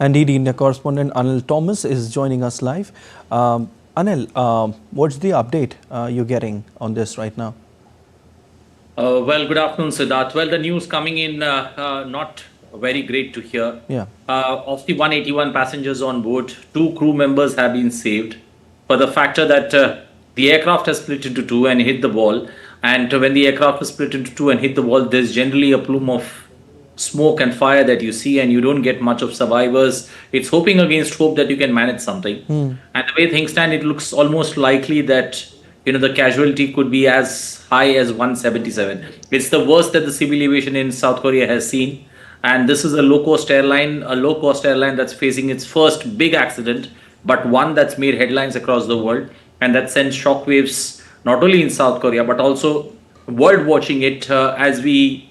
Indeed, India correspondent Anil Thomas is joining us live. Anil, what's the update you're getting on this right now? Well, good afternoon, Siddharth. Well, the news coming in not very great to hear. Yeah. Of the 181 passengers on board, 2 crew members have been saved for the factor that the aircraft has split into two and hit the wall. And when the aircraft is split into two and hit the wall, there's generally a plume of smoke and fire that you see, and you don't get much of survivors. It's hoping against hope that you can manage something. And the way things stand, it looks almost likely that the casualty could be as high as 177. It's the worst that the civil aviation in South Korea has seen. And this is a low-cost airline that's facing its first big accident, but one that's made headlines across the world and that sends shockwaves not only in South Korea but also world watching it as we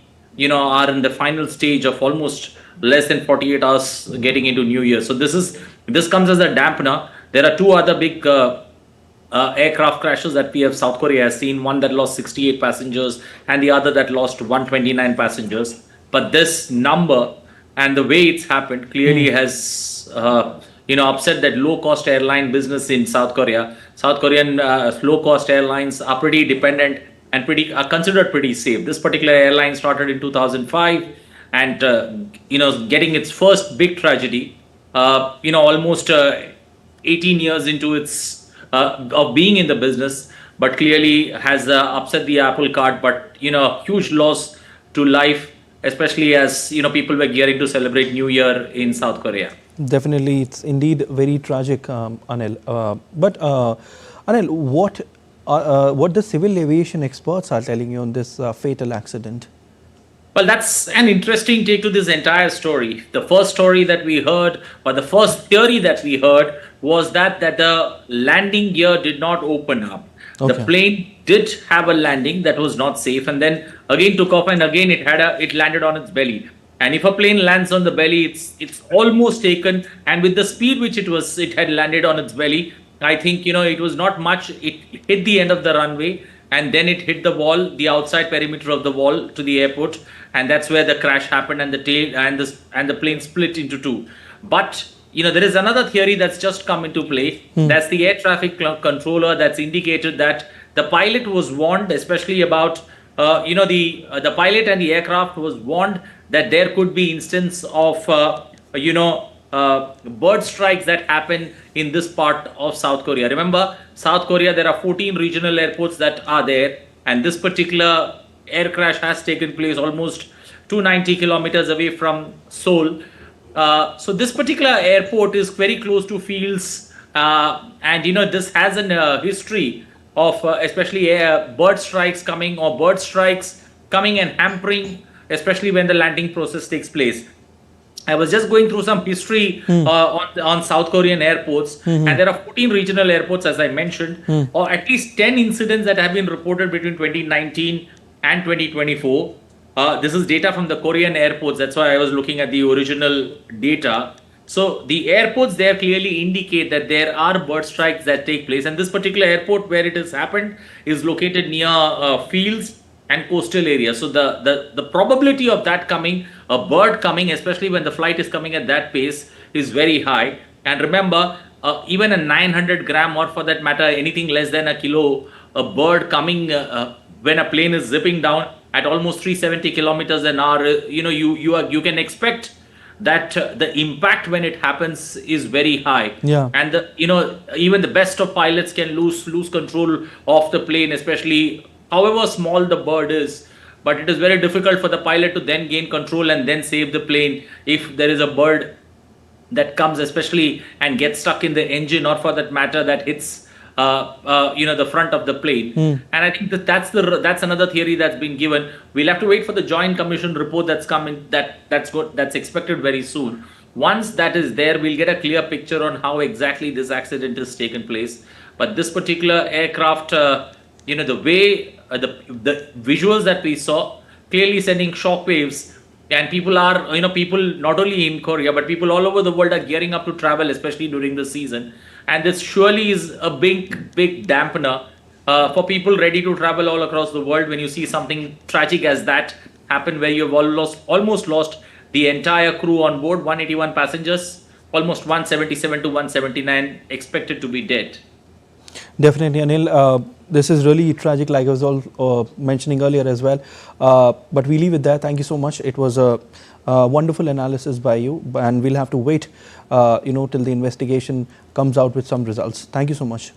are in the final stage of almost less than 48 hours getting into New Year. So this comes as a dampener. There are 2 other big aircraft crashes that South Korea has seen, one that lost 68 passengers and the other that lost 129 passengers. But this number and the way it's happened clearly has upset that low-cost airline business in South Korea. South Korean low-cost airlines are pretty dependent and are considered pretty safe. This particular airline started in 2005 and getting its first big tragedy almost 18 years into its of being in the business, but clearly has upset the apple cart. But huge loss to life, especially as people were gearing to celebrate New Year in South Korea. Definitely, it's indeed very tragic, Anil. But Anil, what the civil aviation experts are telling you on this fatal accident? Well, that's an interesting take to this entire story. The first story that we heard, or the first theory that we heard, was that the landing gear did not open up. Okay. The plane did have a landing that was not safe, and then again took off, and again it landed on its belly. And if a plane lands on the belly, it's almost taken. And with the speed which it had landed on its belly, I think it was not much. It hit the end of the runway, and then it hit the wall, the outside perimeter of the wall to the airport, and that's where the crash happened, and the plane split into two. But there is another theory that's just come into play. That's the air traffic controller that's indicated that the pilot was warned, especially about the pilot and the aircraft was warned that there could be instance of bird strikes that happen in this part of South Korea. Remember, South Korea, there are 14 regional airports that are there, and this particular air crash has taken place almost 290 kilometers away from Seoul. So this particular airport is very close to fields, and this has a history of especially bird strikes coming and hampering, especially when the landing process takes place. I was just going through some history on South Korean airports, and there are 14 regional airports, as I mentioned, or at least 10 incidents that have been reported between 2019 and 2024. This is data from the Korean airports. That's why I was looking at the original data. So the airports there clearly indicate that there are bird strikes that take place. And this particular airport where it has happened is located near fields and coastal areas. So the probability of that coming, a bird coming, especially when the flight is coming at that pace, is very high. And remember, even a 900 gram, or for that matter, anything less than a kilo, a bird coming when a plane is zipping down at almost 370 kilometers an hour, you can expect that the impact when it happens is very high. Yeah. And even the best of pilots can lose control of the plane, especially however small the bird is. But it is very difficult for the pilot to then gain control and then save the plane if there is a bird that comes, especially, and gets stuck in the engine, or for that matter that hits the front of the plane. And I think that's another theory that's been given. We'll have to wait for the Joint Commission report that's coming, that's expected very soon. Once that is there, we'll get a clear picture on how exactly this accident has taken place. But this particular aircraft, the way the visuals that we saw, clearly sending shockwaves, and people not only in Korea but people all over the world are gearing up to travel, especially during the season. And this surely is a big dampener for people ready to travel all across the world when you see something tragic as that happen, where you've almost lost the entire crew on board, 181 passengers. almost 177 to 179 expected to be dead. Definitely, Anil. This is really tragic, like I was mentioning earlier as well. But we leave it there. Thank you so much. It was a wonderful analysis by you, and we'll have to wait, till the investigation comes out with some results. Thank you so much.